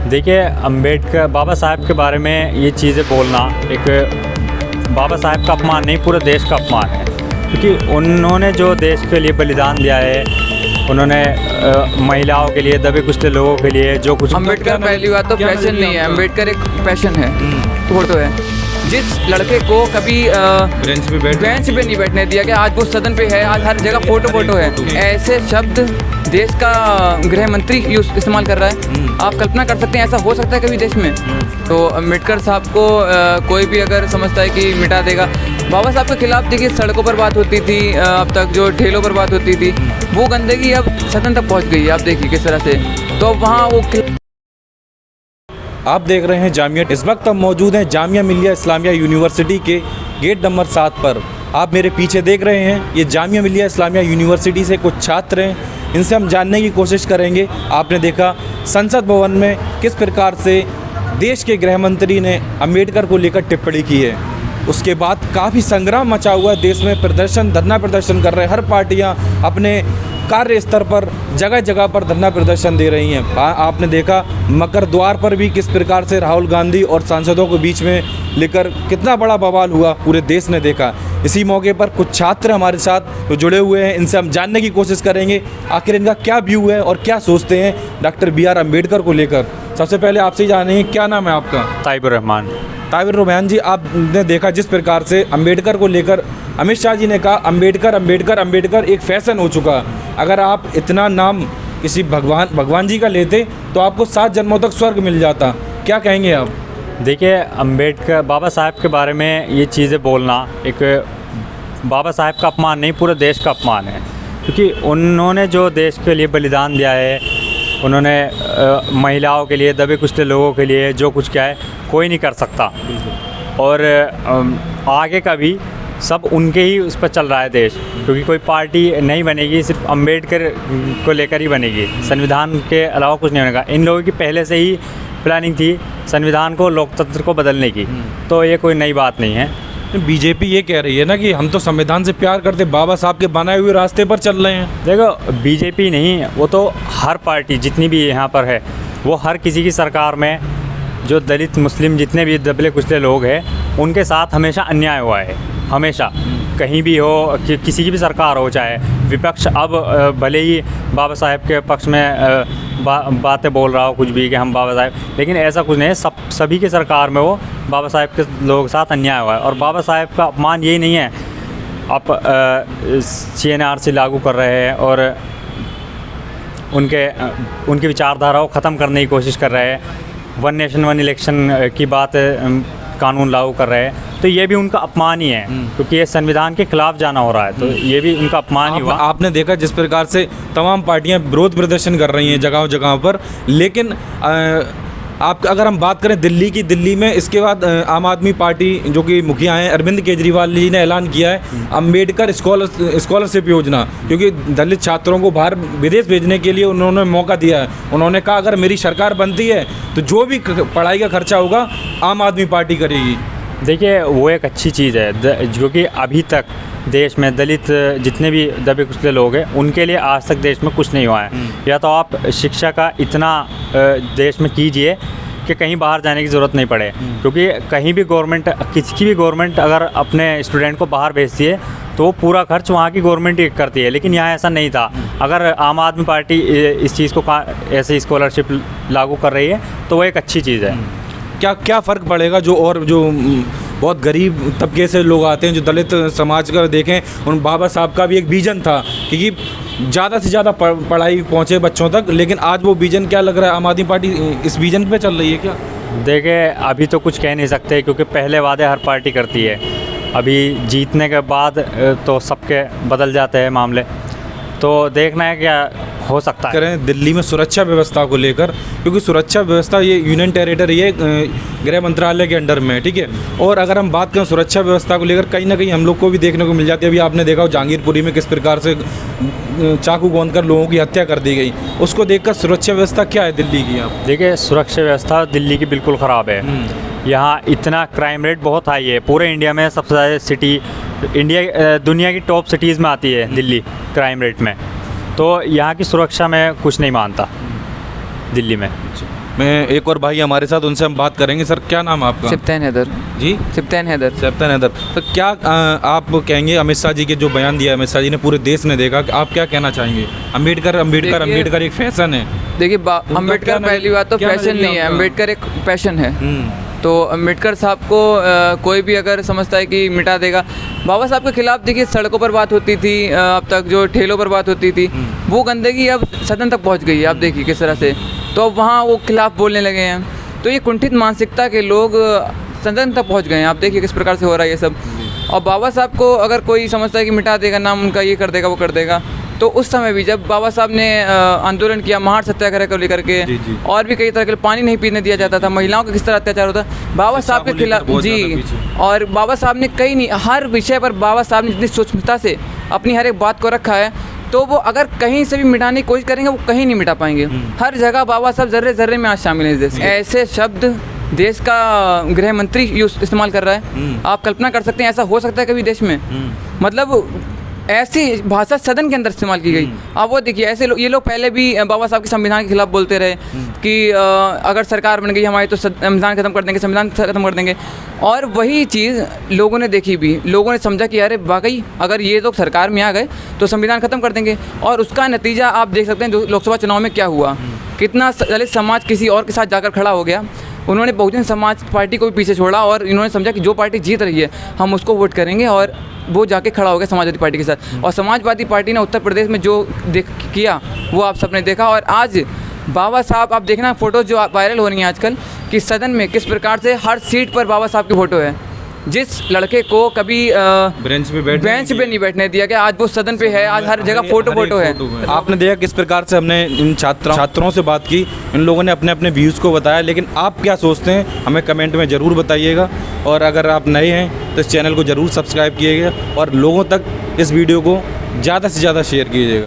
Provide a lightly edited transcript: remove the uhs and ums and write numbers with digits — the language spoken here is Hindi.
देखिए, अम्बेडकर बाबा साहब के बारे में ये चीज़ें बोलना एक बाबा साहब का अपमान नहीं, पूरे देश का अपमान है। क्योंकि उन्होंने जो देश के लिए बलिदान दिया है, उन्होंने महिलाओं के लिए, दबे कुचले लोगों के लिए जो कुछ। अम्बेडकर पहली बात तो फैशन नहीं है, अम्बेडकर एक पैशन है, फोटो है। जिस लड़के को कभी बेंच पे नहीं बैठने दिया गया, आज वो सदन पे है, आज हर जगह फोटो है। ऐसे शब्द देश का गृह मंत्री इस्तेमाल कर रहा है। आप कल्पना कर सकते हैं ऐसा हो सकता है कभी देश में? तो अम्बेडकर साहब को कोई भी अगर समझता है कि मिटा देगा, बाबा साहब के खिलाफ देखिए सड़कों पर बात होती थी, अब तक जो ठेलों पर बात होती थी, वो गंदगी अब सदन तक पहुंच गई है। आप देखिए किस तरह से, तो वहाँ वो आप देख रहे हैं जामिया। इस वक्त हम मौजूद हैं जामिया मिलिया इस्लामिया यूनिवर्सिटी के गेट नंबर 7 पर। आप मेरे पीछे देख रहे हैं, ये जामिया मिलिया इस्लामिया यूनिवर्सिटी से कुछ छात्र हैं, इनसे हम जानने की कोशिश करेंगे। आपने देखा संसद भवन में किस प्रकार से देश के गृह मंत्री ने अम्बेडकर को लेकर टिप्पणी की है। उसके बाद काफ़ी संग्राम मचा हुआ है देश में, प्रदर्शन, धरना प्रदर्शन कर रहे हैं। हर पार्टियां अपने कार्य स्तर पर जगह जगह पर धरना प्रदर्शन दे रही हैं। आपने देखा मकर द्वार पर भी किस प्रकार से राहुल गांधी और सांसदों के बीच में लेकर कितना बड़ा बवाल हुआ, पूरे देश ने देखा। इसी मौके पर कुछ छात्र हमारे साथ तो जुड़े हुए हैं, इनसे हम जानने की कोशिश करेंगे आखिर इनका क्या व्यू है और क्या सोचते हैं डॉक्टर बी आर अम्बेडकर को लेकर। सबसे पहले आपसे जानेंगे, क्या नाम है आपका? ताइबुर रहमान। ताइबुर रहमान जी, आपने देखा जिस प्रकार से अम्बेडकर को लेकर अमित शाह जी ने कहा अम्बेडकर अम्बेडकर अम्बेडकर एक फैशन हो चुका। अगर आप इतना नाम किसी भगवान जी का लेते तो आपको 7 जन्मों तक स्वर्ग मिल जाता। क्या कहेंगे आप? देखिए, अम्बेडकर बाबा साहब के बारे में ये चीज़ें बोलना एक बाबा साहब का अपमान नहीं, पूरे देश का अपमान है। क्योंकि उन्होंने जो देश के लिए बलिदान दिया है, उन्होंने महिलाओं के लिए, दबे कुचले लोगों के लिए जो कुछ किया है, कोई नहीं कर सकता। और आगे का भी सब उनके ही उस पर चल रहा है देश। क्योंकि कोई पार्टी नहीं बनेगी सिर्फ अम्बेडकर को लेकर ही बनेगी, संविधान के अलावा कुछ नहीं बनेगा। इन लोगों की पहले से ही प्लानिंग थी संविधान को, लोकतंत्र को बदलने की, तो ये कोई नई बात नहीं है। बीजेपी ये कह रही है ना कि हम तो संविधान से प्यार करते, बाबा साहब के बनाए हुए रास्ते पर चल रहे हैं। देखो, बीजेपी नहीं, वो तो हर पार्टी जितनी भी यहाँ पर है, वो हर किसी की सरकार में जो दलित, मुस्लिम, जितने भी दबले कुचले लोग हैं, उनके साथ हमेशा अन्याय हुआ है। हमेशा कहीं भी हो, किसी की भी सरकार हो, चाहे विपक्ष अब भले ही बाबा साहब के पक्ष में बातें बोल रहा हो कुछ भी कि हम बाबा साहब, लेकिन ऐसा कुछ नहीं है। सभी की सरकार में वो बाबा साहब के लोगों के साथ अन्याय हुआ है। और बाबा साहब का अपमान यही नहीं है आप CNRC लागू कर रहे हैं और उनकी विचारधारा को ख़त्म करने की कोशिश कर रहे हैं, 1 नेशन 1 इलेक्शन की बात कानून लागू कर रहे हैं, तो ये भी उनका अपमान ही है। क्योंकि ये संविधान के खिलाफ जाना हो रहा है, तो ये भी उनका अपमान ही हुआ। आपने देखा जिस प्रकार से तमाम पार्टियां विरोध प्रदर्शन कर रही हैं जगह जगह पर, लेकिन आप अगर हम बात करें दिल्ली में, इसके बाद आम आदमी पार्टी जो कि मुखिया हैं अरविंद केजरीवाल जी ने ऐलान किया है अम्बेडकर स्कॉलरशिप योजना। क्योंकि दलित छात्रों को बाहर विदेश भेजने के लिए उन्होंने मौका दिया है। उन्होंने कहा अगर मेरी सरकार बनती है तो जो भी पढ़ाई का खर्चा होगा आम आदमी पार्टी करेगी। देखिए, वो एक अच्छी चीज़ है जो कि अभी तक देश में दलित जितने भी दबे कुचले लोग हैं, उनके लिए आज तक देश में कुछ नहीं हुआ है। या तो आप शिक्षा का इतना देश में कीजिए कि कहीं बाहर जाने की ज़रूरत नहीं पड़े। क्योंकि कहीं भी गवर्नमेंट, किसी की भी गवर्नमेंट अगर अपने स्टूडेंट को बाहर भेजती है तो वो पूरा खर्च वहाँ की गवर्नमेंट ही करती है। लेकिन यहाँ ऐसा नहीं था। अगर आम आदमी पार्टी इस चीज़ को ऐसे स्कॉलरशिप लागू कर रही है तो वो एक अच्छी चीज़ है। क्या फ़र्क पड़ेगा जो बहुत गरीब तबके से लोग आते हैं, जो दलित समाज का देखें, उन बाबा साहब का भी एक विजन था कि ज़्यादा से ज़्यादा पढ़ाई पहुँचे बच्चों तक, लेकिन आज वो विजन क्या लग रहा है, आम आदमी पार्टी इस विजन पे चल रही है क्या? देखिए, अभी तो कुछ कह नहीं सकते क्योंकि पहले वादे हर पार्टी करती है। अभी जीतने के बाद तो सबके बदल जाते हैं मामले, तो देखना है क्या हो सकता है। करें दिल्ली में सुरक्षा व्यवस्था को लेकर, क्योंकि सुरक्षा व्यवस्था ये यूनियन टेरिटरी, ये गृह मंत्रालय के अंडर में है, ठीक है। और अगर हम बात करें सुरक्षा व्यवस्था को लेकर, कहीं ना कहीं हम लोग को भी देखने को मिल जाती है। अभी आपने देखा हो जहांगीरपुरी में किस प्रकार से चाकू गोंदकर लोगों की हत्या कर दी गई। उसको देखकर सुरक्षा व्यवस्था क्या है दिल्ली की? आप देखिए, सुरक्षा व्यवस्था दिल्ली की बिल्कुल ख़राब है। यहाँ इतना क्राइम रेट बहुत हाई है, पूरे इंडिया में सबसे ज़्यादा सिटी, दुनिया की टॉप सिटीज़ में आती है दिल्ली क्राइम रेट में। तो यहाँ की सुरक्षा में कुछ नहीं मानता दिल्ली में। में एक और भाई हमारे साथ, उनसे हम बात करेंगे। सर क्या नाम है आपका? सिप्तैन हैदर जी, सिप्तैन हैदर। सैप्तन हैदर। तो क्या आप कहेंगे, अमित शाह जी के जो बयान दिया अमित शाह जी ने पूरे देश ने देखा, कि आप क्या कहना चाहेंगे? अम्बेडकर एक फैशन है। देखिए अम्बेडकर क्या पहली बात तो क्या फैशन नज़रिया नहीं है, उनका? अम्बेडकर एक पैशन है। तो अम्बेडकर साहब को कोई भी अगर समझता है कि मिटा देगा, बाबा साहब के खिलाफ देखिए सड़कों पर बात होती थी, अब तक जो ठेलों पर बात होती थी, वो गंदगी अब सदन तक पहुंच गई है। आप देखिए किस तरह से, तो अब वहाँ वो खिलाफ बोलने लगे हैं। तो ये कुंठित मानसिकता के लोग सदन तक पहुंच गए हैं। आप देखिए किस प्रकार से हो रहा है ये सब। और बाबा साहब को अगर कोई समझता है कि मिटा देगा नाम उनका, ये कर देगा वो कर देगा, तो उस समय भी जब बाबा साहब ने आंदोलन किया महार सत्याग्रह को लेकर के, जी। और भी कई तरह के पानी नहीं पीने दिया जाता था, महिलाओं का किस तरह अत्याचार होता, बाबा साहब के खिलाफ जी। और बाबा साहब ने कई नहीं, हर विषय पर बाबा साहब ने इतनी सूक्ष्मता से अपनी हर एक बात को रखा है, तो वो अगर कहीं से भी मिटाने की कोशिश करेंगे, वो कहीं नहीं मिटा पाएंगे। हर जगह बाबा साहब जर्रे जर्रे में आज शामिल हैं इस देश। ऐसे शब्द देश का गृह मंत्री इस्तेमाल कर रहा है। आप कल्पना कर सकते हैं ऐसा हो सकता है कभी देश में? मतलब ऐसी भाषा सदन के अंदर इस्तेमाल की गई। अब वो देखिए ऐसे ये लोग पहले भी बाबा साहब के संविधान के खिलाफ बोलते रहे कि अगर सरकार बन गई हमारी तो संविधान खत्म कर देंगे, संविधान खत्म कर देंगे। और वही चीज़ लोगों ने देखी भी, लोगों ने समझा कि अरे वाकई अगर ये लोग सरकार में आ गए तो संविधान खत्म कर देंगे। और उसका नतीजा आप देख सकते हैं जो लोकसभा चुनाव में क्या हुआ, कितना दलित समाज किसी और के साथ जाकर खड़ा हो गया। उन्होंने बहुजन समाज पार्टी को भी पीछे छोड़ा और इन्होंने समझा कि जो पार्टी जीत रही है हम उसको वोट करेंगे, और वो जाके खड़ा हो गया समाजवादी पार्टी के साथ। और समाजवादी पार्टी ने उत्तर प्रदेश में जो किया वो आप सबने देखा। और आज बाबा साहब, आप देखना फ़ोटो जो वायरल हो रही हैं आजकल कि सदन में किस प्रकार से हर सीट पर बाबा साहब की फ़ोटो है। जिस लड़के को कभी बेंच पे नहीं बैठने दिया गया, आज वो सदन पे है, आज हर जगह फोटो है। आपने देखा किस प्रकार से हमने इन छात्रों से बात की, इन लोगों ने अपने अपने व्यूज़ को बताया। लेकिन आप क्या सोचते हैं हमें कमेंट में ज़रूर बताइएगा। और अगर आप नए हैं तो इस चैनल को ज़रूर सब्सक्राइब कीजिएगा और लोगों तक इस वीडियो को ज़्यादा से ज़्यादा शेयर कीजिएगा।